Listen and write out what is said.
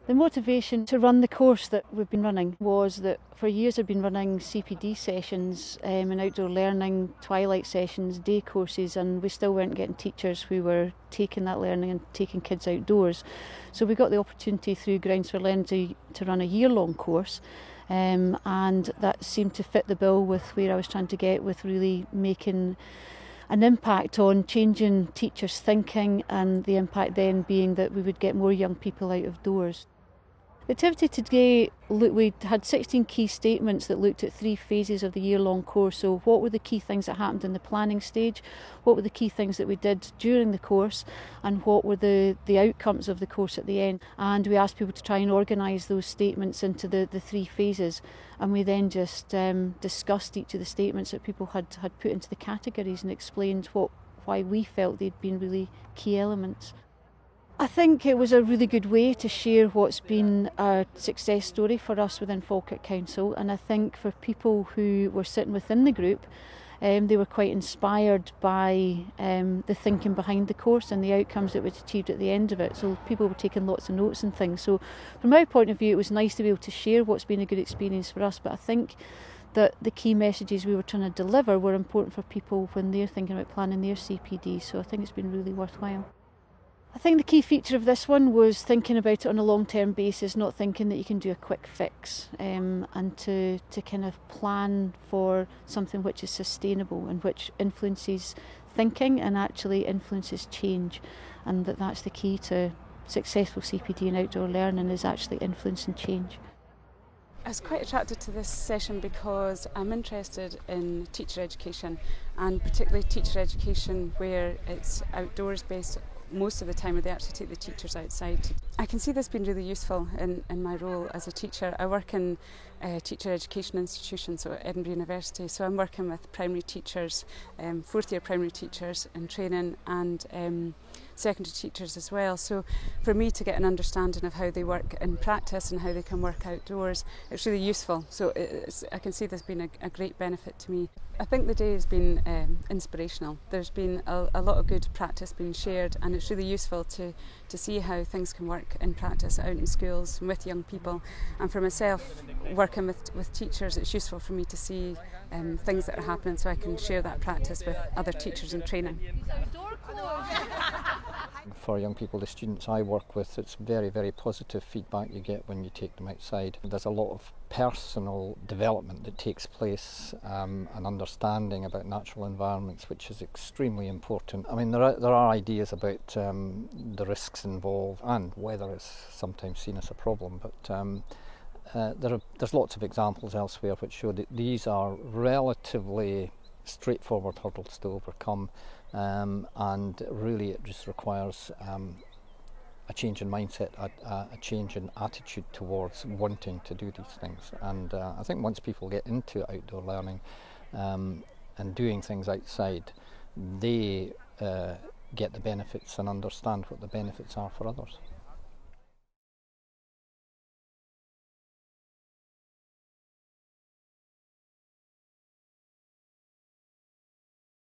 The motivation to run the course that we've been running was that for years I've been running CPD sessions and outdoor learning, twilight sessions, day courses, and we still weren't getting teachers who were taking that learning and taking kids outdoors. So we got the opportunity through Grounds for Learning to run a year-long course, and that seemed to fit the bill with where I was trying to get, with really making an impact on changing teachers' thinking, and the impact then being that we would get more young people out of doors. The activity today, we had 16 key statements that looked at 3 phases of the year-long course. So what were the key things that happened in the planning stage, what were the key things that we did during the course, and what were the outcomes of the course at the end. And we asked people to try and organise those statements into the 3 phases, and we then just discussed each of the statements that people had put into the categories and explained why we felt they'd been really key elements. I think it was a really good way to share what's been a success story for us within Falkirk Council, and I think for people who were sitting within the group, they were quite inspired by the thinking behind the course and the outcomes that was achieved at the end of it. So people were taking lots of notes and things. So from my point of view, it was nice to be able to share what's been a good experience for us, but I think that the key messages we were trying to deliver were important for people when they're thinking about planning their CPD, so I think it's been really worthwhile. I think the key feature of this one was thinking about it on a long-term basis, not thinking that you can do a quick fix, and to kind of plan for something which is sustainable and which influences thinking and actually influences change, and that's the key to successful CPD and outdoor learning, is actually influencing change. I was quite attracted to this session because I'm interested in teacher education, and particularly teacher education where it's outdoors based most of the time, where they actually take the teachers outside. I can see this being really useful in my role as a teacher. I work in a teacher education institution, so at Edinburgh University, so I'm working with primary teachers, 4th year primary teachers in training, and secondary teachers as well. So for me to get an understanding of how they work in practice and how they can work outdoors, it's really useful. So I can see this being a great benefit to me. I think the day has been inspirational. There's been a lot of good practice being shared, and it's really useful to see how things can work in practice out in schools and with young people. And for myself, working with teachers, it's useful for me to see things that are happening, so I can share that practice with other teachers in training. For young people, the students I work with, it's very, very positive feedback you get when you take them outside. There's a lot of personal development that takes place, and understanding about natural environments, which is extremely important. I mean, there are ideas about the risks involved, and weather is sometimes seen as a problem, but there's lots of examples elsewhere which show that these are relatively straightforward hurdles to overcome, and really it just requires a change in mindset, a change in attitude towards wanting to do these things. And I think once people get into outdoor learning and doing things outside, they get the benefits and understand what the benefits are for others.